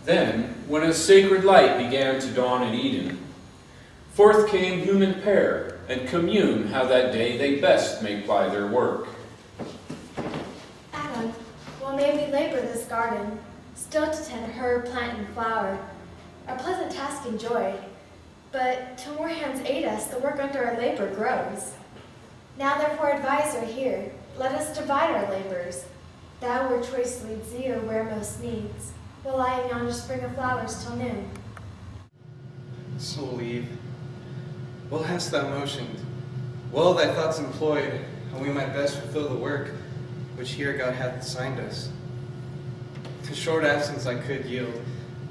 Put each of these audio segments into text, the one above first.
Then, when a sacred light began to dawn in Eden, forth came human pair, and commune how that day they best may ply their work. Adam, well may we labor this garden, still to tend herb, plant, and flower, a pleasant task enjoyed, but till more hands aid us, the work under our labor grows. Now therefore adviser here, let us divide our labors. Thou where choice leads thee, or where most needs, will lie in yonder spring of flowers till noon. Soul Eve, well hast thou motioned, well thy thoughts employed, how we might best fulfill the work which here God hath assigned us. To short absence I could yield,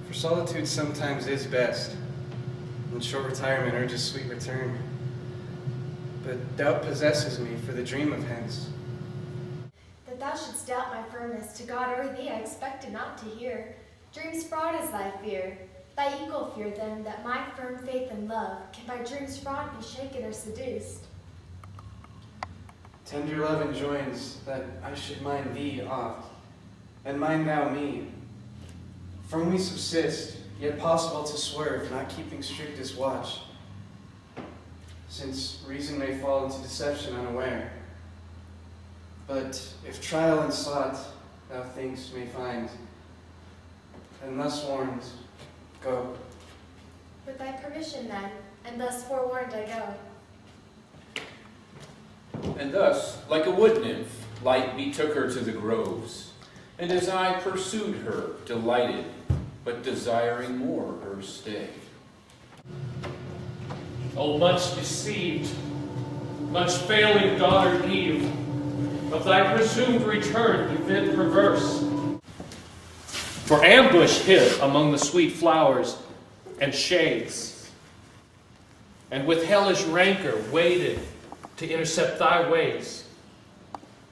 for solitude sometimes is best, and short retirement urges sweet return. But doubt possesses me for the dream of hence. That thou shouldst doubt my firmness, to God or thee I expected not to hear. Dreams fraud is thy fear, thy equal fear then, that my firm faith and love can by dreams fraud be shaken or seduced. Tender love enjoins that I should mind thee oft, and mind thou me. From we subsist, yet possible to swerve, not keeping strictest watch, since reason may fall into deception unaware. But if trial and sought thou things may find, and thus warned, go. With thy permission then, and thus forewarned I go. And thus, like a wood nymph, light betook her to the groves, and as I pursued her, delighted, but desiring more her stay. O much deceived, much failing daughter Eve, of thy presumed return event perverse. For ambush hid among the sweet flowers and shades, and with hellish rancor waited to intercept thy ways,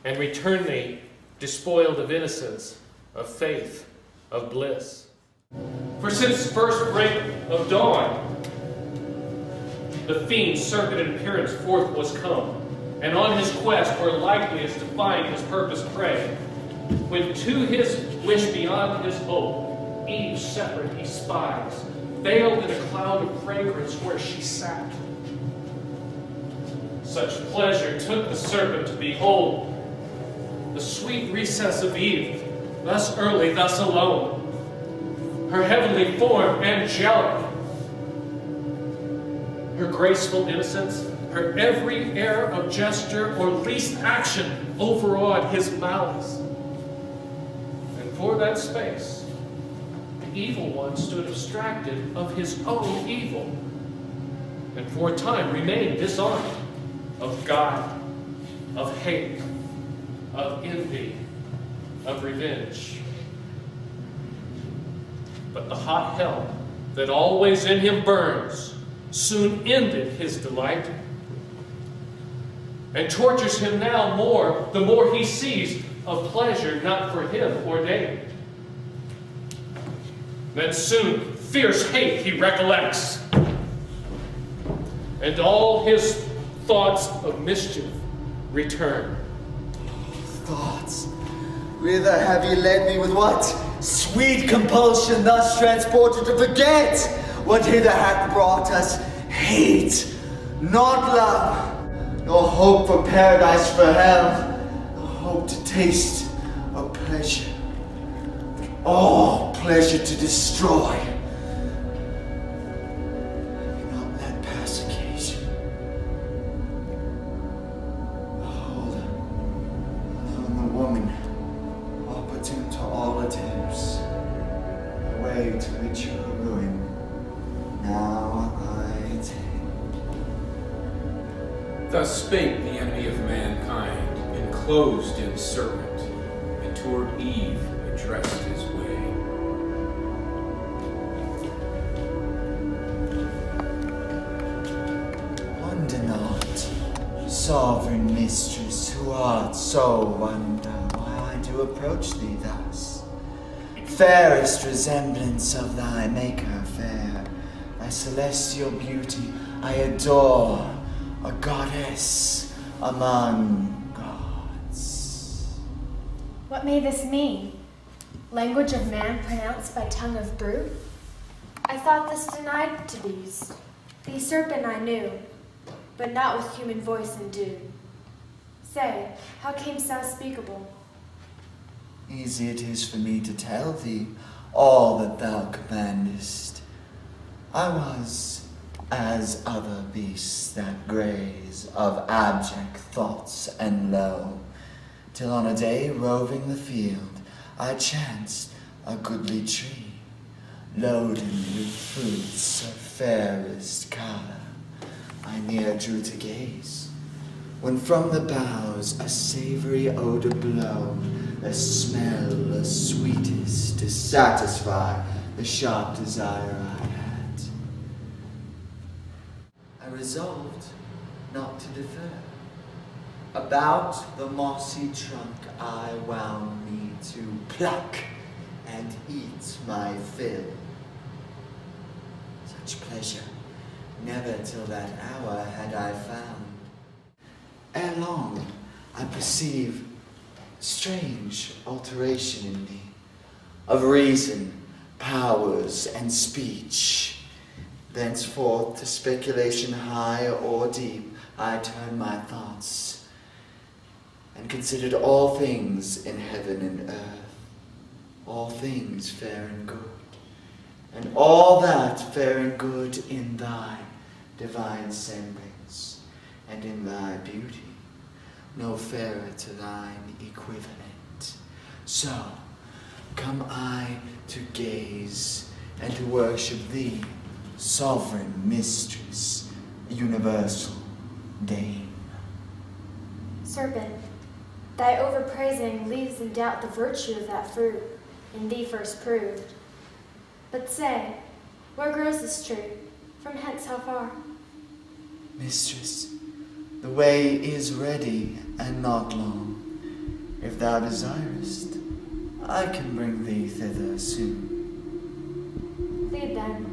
and return thee despoiled of innocence, of faith, of bliss. For since first break of dawn, the fiend's serpent in appearance forth was come, and on his quest were likeliest to find his purposed prey. When to his wish beyond his hope, Eve separate he spies, veiled in a cloud of fragrance where she sat. Such pleasure took the serpent to behold the sweet recess of Eve, thus early, thus alone, her heavenly form angelic, her graceful innocence, her every air of gesture or least action overawed his malice. And for that space, the evil one stood abstracted of his own evil, and for a time remained disarmed of God, of hate, of envy, of revenge. But the hot hell that always in him burns soon ended his delight, and tortures him now more the more he sees of pleasure not for him ordained. Then soon fierce hate he recollects, and all his thoughts of mischief return. Thoughts? Whither have you led me with what? Sweet compulsion thus transported to forget what hither hath brought us. Hate, not love, nor hope for paradise for hell, nor hope to taste of pleasure. All pleasure to destroy. Not let pass occasion. Behold, alone the woman, opportune to all attempts, the way to which her ruin now I take. Thus spake the enemy of mankind, enclosed in serpent, and toward Eve addressed his way. Wonder not, sovereign mistress, who art so wonder why I do approach thee thus. Fairest resemblance of thy maker fair, thy celestial beauty I adore, a goddess among gods. What may this mean? language of man pronounced by tongue of brute? I thought this denied to these. These serpent I knew, but not with human voice endued. Say, how camest thou speakable? Easy it is for me to tell thee all that thou commandest. I was as other beasts that graze of abject thoughts and low, till on a day roving the field I chanced a goodly tree, loaden with fruits of fairest colour. I near drew to gaze, when from the boughs a savoury odour blown, a smell the sweetest to satisfy the sharp desire I had. I resolved not to defer. About the mossy trunk I wound me to pluck and eat my fill. Such pleasure never till that hour had I found. Ere long I perceive strange alteration in me, of reason, powers, and speech. Thenceforth to speculation high or deep I turned my thoughts, and considered all things in heaven and earth, all things fair and good, and all that fair and good in thy divine semblance, and in thy beauty, no fairer to thine equivalent. So come I to gaze and to worship thee, sovereign mistress, universal dame. Serpent, thy overpraising leaves in doubt the virtue of that fruit in thee first proved. But say, where grows this tree? From hence how far? Mistress, the way is ready and not long. If thou desirest, I can bring thee thither soon. Lead then.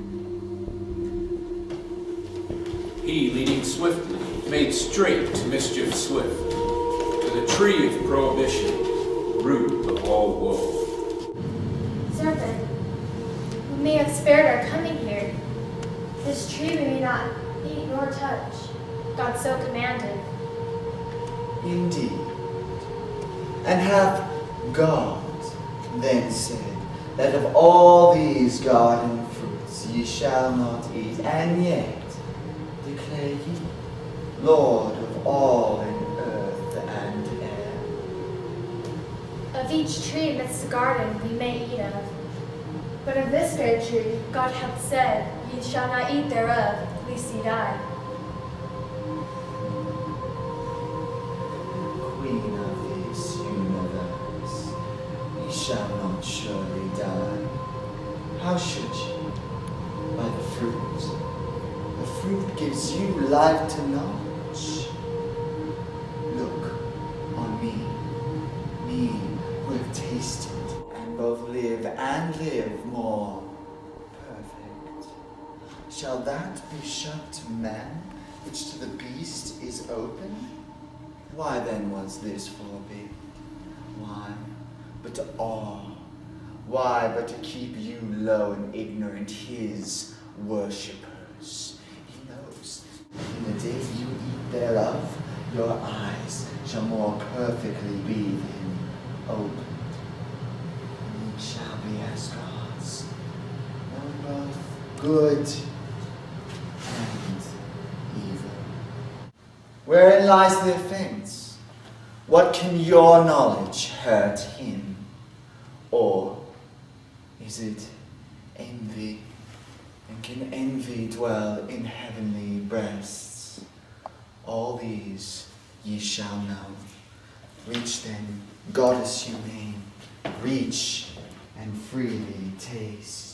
He, leading swiftly, made straight to mischief swift, to the tree of prohibition, root of all woe. Serpent, we may have spared our coming here. This tree we may not eat nor touch. God so commanded. Indeed. And hath God then said that of all these garden fruits ye shall not eat, and yet declare ye, Lord of all in earth and air? Of each tree amidst the garden we may eat of. But of this fair tree God hath said, ye shall not eat thereof, lest ye die. Queen of this universe, ye shall not surely die. How should you? By the fruit. The fruit gives you life to knowledge. Look on me who have tasted and both live and live more perfect. Shall that be shut to man, which to the beast is open? Why then was this forbid? Why but to awe? Why but to keep you low and ignorant, his worshippers? He knows, in the day you eat thereof, your eyes shall more perfectly be then opened, and ye shall be as gods, knowing both good and evil. Wherein lies the offense? What can your knowledge hurt him? Or is it envy? And can envy dwell in heavenly breasts? All these ye shall know. Reach then, goddess humane, reach and freely taste.